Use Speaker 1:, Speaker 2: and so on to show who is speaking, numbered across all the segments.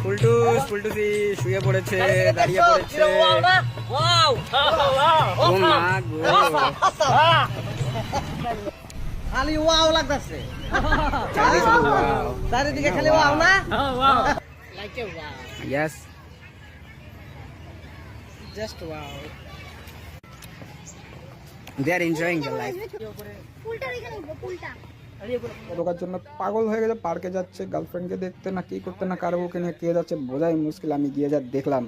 Speaker 1: ফুলটুসি শুয়ে পড়েছে, দাঁড়িয়ে পড়েছে।
Speaker 2: খালি ওয়াও লাগতেছে, চারিদিকে খালি ওয়াও না।
Speaker 1: Yes.
Speaker 2: Just wow.
Speaker 1: They are enjoying their life.
Speaker 3: ঢোকার জন্য পাগল হয়ে গেছে, পার্কে যাচ্ছে গার্লফ্রেন্ডকে দেখতে না কি করতে না কার বুকে নিয়ে কে যাচ্ছে বোঝাই মুশকিল। আমি গিয়ে যা দেখলাম,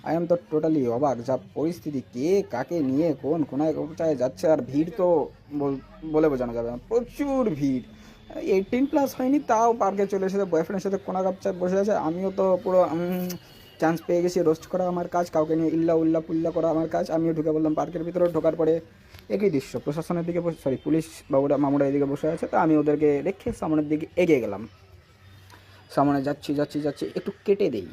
Speaker 3: আই এম তো টোটালি অবাক। যা পরিস্থিতি, কে কাকে নিয়ে কোন কোনায় কোথায় যাচ্ছে, আর ভিড় তো বলে বোঝানো যাবে না, প্রচুর ভিড়। 18+ হয়নি তাও পার্কে চলে এসেছে, বয়ফ্রেন্ডের সাথে কোনা কাপচায় বসে আছে। আমিও তো পুরো চান্স পেয়ে গেছি, রোস্ট করা আমার কাজ, কাউকে নিয়ে ইল্লা উল্লা পুল্লা করা আমার কাজ। আমিও ঢুকে বললাম পার্কের ভিতরে। ঢোকার পরে একই দৃশ্য, প্রশাসনের দিকে পুলিশ বাবুরা মামুরা এদিকে বসে আছে। তো আমি ওদেরকে রেখে সামনের দিকে এগিয়ে গেলাম। সামনে যাচ্ছি একটু কেটে দেই,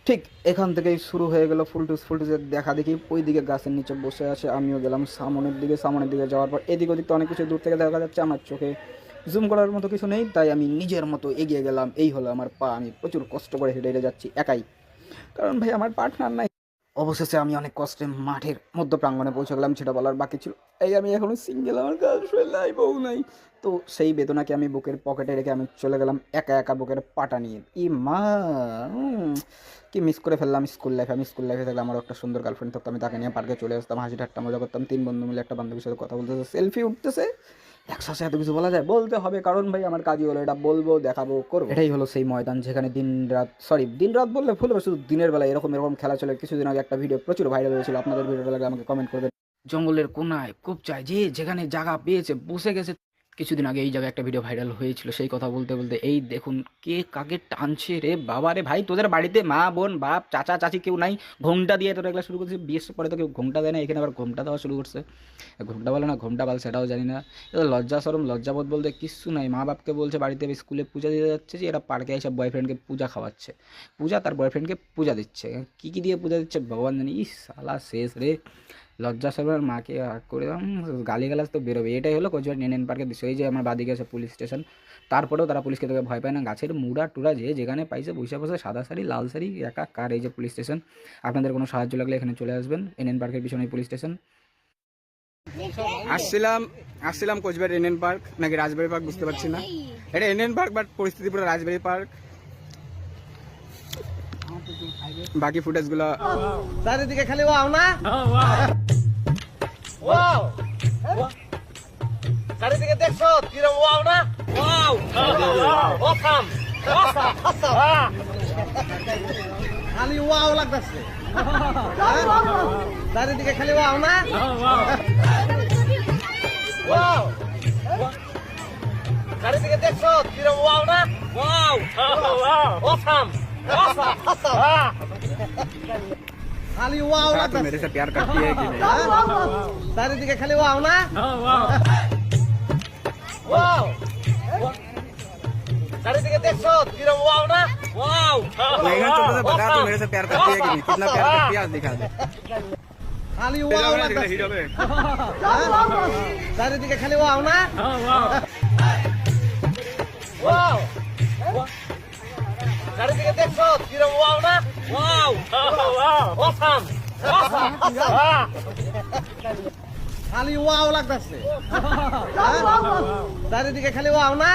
Speaker 3: ঠিক এখান থেকেই শুরু হয়ে গেল ফুলটুসের দেখা দেখি। ওই দিকে গাছের নিচে বসে আছে, আমিও গেলাম সামনের দিকে যাওয়ার পর এদিক ওদিক তো অনেক কিছু দূর থেকে দেখা যাচ্ছে, আমার চোখে জুম করার মতো কিছু নেই, তাই আমি নিজের মতো এগিয়ে গেলাম। এই হলো আমার পা, আমি প্রচুর কষ্ট করে হেঁটে যাচ্ছি একাই, কারণ ভাই আমার পার্টনার নাই। অবশেষে আমি অনেক কষ্টে মাঠের মধ্য প্রাঙ্গণে পৌঁছে গেলাম, সেটা বলার বাকি ছিল। এই আমি এখনো সিঙ্গেল, আমার গার্লফ্রেন্ড নাই, বউ নাই। তো সেই বেদনাকে আমি বুকের পকেটে রেখে আমি চলে গেলাম একা বুকের পাটা নিয়ে। মা কি মিস করে ফেললাম স্কুল লাইফে। আমি স্কুল লাইফে থাকলে আমার একটা সুন্দর গার্লফ্রেন্ড থাকতো, আমি তাকে নিয়ে পার্কে চলে আসতাম, হাসি ঠাট্টা মজা করতাম, 3 বন্ধু মিলে একটা বান্ধবীর সাথে কথা বলতেছে, সেলফি উঠতেছে। একসাথে এত কিছু বলা যায়, বলতে হবে, কারণ ভাই আমার কাজই হলো এটা, বলবো, দেখাবো, করবো। এটাই হলো সেই ময়দান যেখানে দিন রাত বললে ভুল হবে, শুধু দিনের বেলা এরকম খেলা চলে। কিছুদিন আগে একটা ভিডিও প্রচুর ভাইরাল হয়েছিল, আপনাদের ভিডিওটা লাগলে আমাকে কমেন্ট করবেন। জঙ্গলের কোনায় কোপচায় যেখানে জায়গা পেয়েছে বসে গেছে। কিছুদিন আগে এই জায়গায় একটা ভিডিও ভাইরাল হয়েছিল, সেই কথা বলতে এই দেখুন কে কাকে টানছে রে বাবা রে। ভাই তোদের বাড়িতে মা বোন বাপ চাচা চাচি কেউ নাই, ঘোমটা দিয়ে তোরা এগুলো শুরু করছে। বিয়ের পরে তো কেউ ঘোমটা দেয় না, এখানে আবার ঘোমটা দেওয়া শুরু করছে। ঘোমটা বলে না ঘোমটা বল সেটাও জানি না। এটা লজ্জা সরম লজ্জাবোধ বলতে কিচ্ছু নাই। মা বাপকে বলছে বাড়িতে স্কুলে পূজা দিতে যাচ্ছে, যে এরা পার্কে এসে বয়ফ্রেন্ডকে পূজা খাওয়াচ্ছে, তার বয়ফ্রেন্ডকে পূজা দিচ্ছে। কী দিয়ে পূজা দিচ্ছে ভগবান জানি। সালা শেষ রে, লজ্জা সরবার মাকে করে গালিগালাজ তো বেরোবে। এটাই হলো কোচবিহার NN পার্কের দৃশ্য। এই যে আমার বাদিকে আছে পুলিশ স্টেশন, তারপরেও তারা পুলিশকে তোকে ভয় পায় না। গাছের মুড়া টুড়া যেখানে পাইছে বসে সাদা শাড়ি লাল শাড়ি কার। এই যে পুলিশ স্টেশন, আপনাদের কোনো সাহায্য লাগলে এখানে চলে আসবেন। NN পার্কের পিছনে পুলিশ স্টেশন। আসছিলাম কোচবিহার NN পার্ক নাকি রাজবাড়ি পার্ক বুঝতে পারছি না। এটা NN পার্ক বাট পরিস্থিতি পুরো রাজবাড়ি পার্ক। বাকি ফুটেজগুলো
Speaker 2: চারিদিকে খালি ওয়াও না, ওয়াও চারিদিকে দেখছো কিরম ওয়াও না, ওয়াও অসাম খালি ওয়াও লাগতেছে, চারিদিকে খালি ওয়াও না, ওয়াও চারিদিকে দেখছো কিরম ওয়াও না, ওয়াও অসাম খালি ওয়াও লাগতেছে।
Speaker 3: मेरे से प्यार करती है कि नहीं?
Speaker 2: চারিদিকে খালি ওয়াও না, ওয়াও চারিদিকে দেখছো কিরম ওয়াও না, ওয়াও
Speaker 3: बता तू मेरे से प्यार करती है कि नहीं? कितना प्यार करती है आज दिखा दे।
Speaker 2: খালি ওয়াও লাগতেছে, চারিদিকে খালি ওয়াও না, ওয়াও চারিদিকে দেখছো কিরম ওয়াও না, ওয়াও অসাম খালি ওয়াও লাগতেছে, চারিদিকে খালি ওয়াও না।